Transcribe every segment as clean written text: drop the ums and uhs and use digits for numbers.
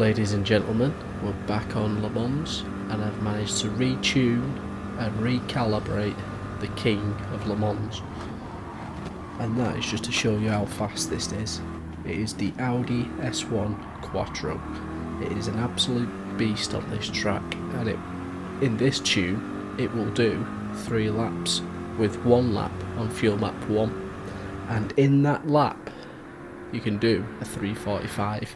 Ladies and gentlemen, we're back on Le Mans and I've managed to retune and recalibrate the king of Le Mans, and that is just to show you how fast this is. It is the Audi S1 Quattro. It is an absolute beast on this track, and in this tune it will do 3 laps with 1 lap on fuel map 1, and in that lap you can do a 3:45.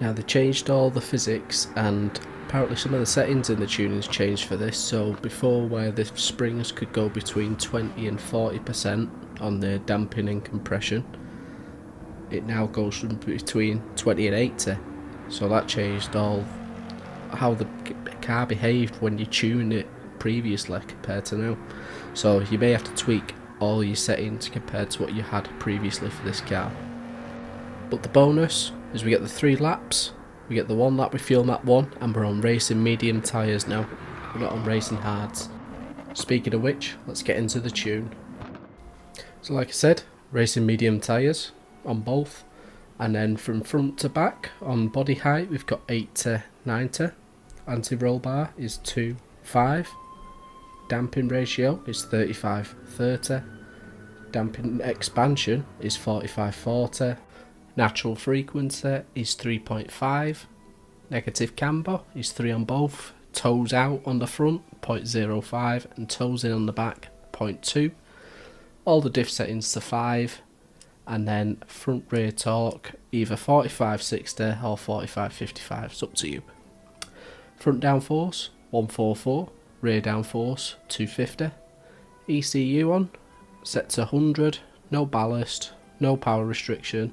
Now they changed all the physics, and apparently some of the settings in the tuning's changed for this. So before, where the springs could go between 20 and 40% on the damping and compression, it now goes from between 20 and 80. So that changed all how the car behaved when you tuned it previously compared to now. So you may have to tweak all your settings compared to what you had previously for this car. But the bonus is we get the 3 laps, we get the 1 lap with fuel map 1, and we're on racing medium tyres now. We're not on racing hards. Speaking of which, let's get into the tune. So like I said, racing medium tyres on both, and then from front to back on body height we've got 8 to 90, anti-roll bar is 2.5, damping ratio is 35-30, damping expansion is 45-40, natural frequency is 3.5, negative camber is 3 on both, toes out on the front 0.05 and toes in on the back 0.2, all the diff settings to 5, and then front rear torque either 45-60 or 45-55, it's up to you. Front downforce 144, rear downforce 250, ECU on set to 100, no ballast, no power restriction,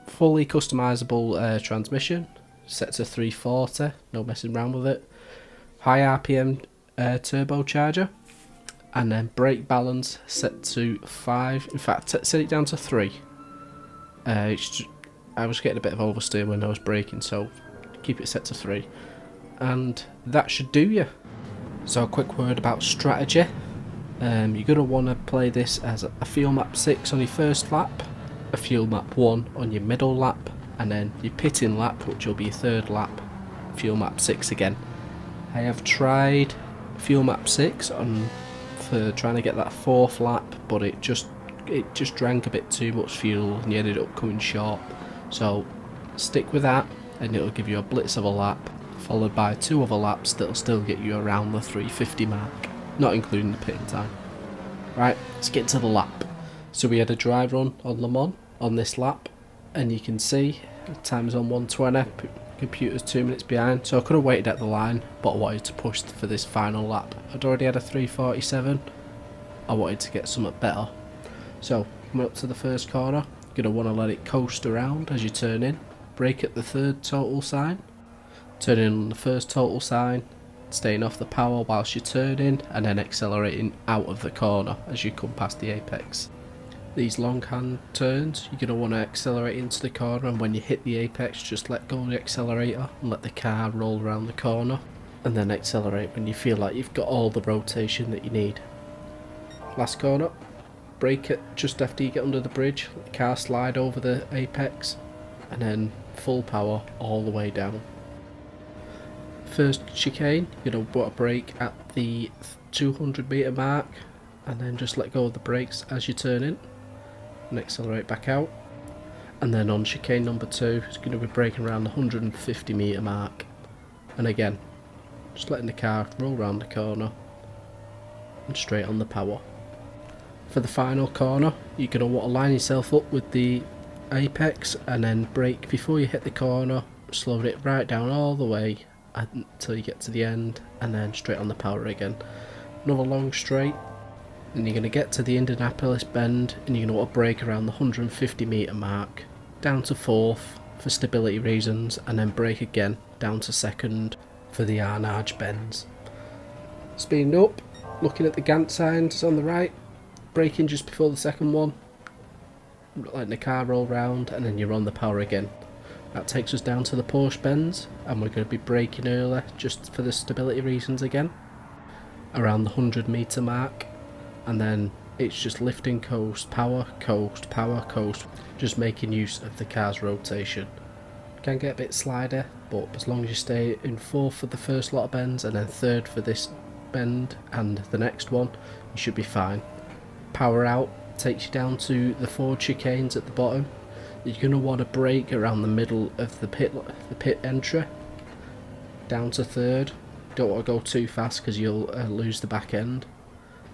fully customizable transmission set to 340, no messing around with it, high RPM turbocharger, and then brake balance set to 5, in fact set it down to 3. I was getting a bit of oversteer when I was braking, so keep it set to 3, and that should do you. So a quick word about strategy. You're going to want to play this as a fuel map 6 on your first lap, a fuel map 1 on your middle lap, and then your pitting lap, which will be your third lap, fuel map 6 again. I have tried fuel map 6 for trying to get that 4th lap, but it just drank a bit too much fuel and you ended up coming short. So stick with that and it'll give you a blitz of a lap, followed by 2 other laps that'll still get you around the 350 mark, not including the pitting time. Right, let's get to the lap. So we had a dry run on Le Mans on this lap, and you can see the time's on 1:20, computer's 2 minutes behind, so I could have waited at the line, but I wanted to push for this final lap. I'd already had a 3:47, I wanted to get something better. So coming up to the first corner, you're going to want to let it coast around as you turn in, brake at the 3rd total sign, turn in on the 1st total sign, staying off the power whilst you're turning, and then accelerating out of the corner as you come past the apex. These long hand turns, you're going to want to accelerate into the corner, and when you hit the apex just let go of the accelerator and let the car roll around the corner, and then accelerate when you feel like you've got all the rotation that you need. Last corner, brake it just after you get under the bridge, let the car slide over the apex, and then full power all the way down. First chicane, you're going to want to brake at the 200 metre mark, and then just let go of the brakes as you turn in and accelerate back out. And then on chicane number 2, it's going to be braking around the 150 metre mark, and again just letting the car roll around the corner and straight on the power. For the final corner, you're going to want to line yourself up with the apex and then brake before you hit the corner, slow it right down all the way until you get to the end, and then straight on the power again. Another long straight, and you're going to get to the Indianapolis bend, and you're going to want to brake around the 150 metre mark, down to 4th for stability reasons, and then brake again down to 2nd for the Arnage bends. Speeding up, looking at the Gantt signs on the right, braking just before the 2nd one, letting the car roll round, and then you're on the power again. That takes us down to the Porsche bends, and we're going to be braking early just for the stability reasons again, around the 100 metre mark, and then it's just lift and coast, power, coast, just making use of the car's rotation. Can get a bit slider, but as long as you stay in 4th for the first lot of bends and then 3rd for this bend and the next one, you should be fine. Power out takes you down to the 4 chicanes at the bottom. You're going to want to brake around the middle of the pit entry down to 3rd. Don't want to go too fast because you'll lose the back end,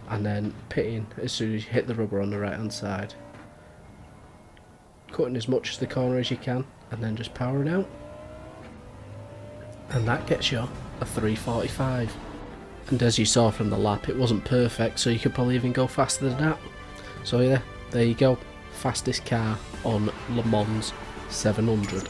and then pitting as soon as you hit the rubber on the right hand side, cutting as much as the corner as you can, and then just powering out, and that gets you a 3:45. And as you saw from the lap, it wasn't perfect, so you could probably even go faster than that. So yeah, there you go, fastest car on Le Mans 700.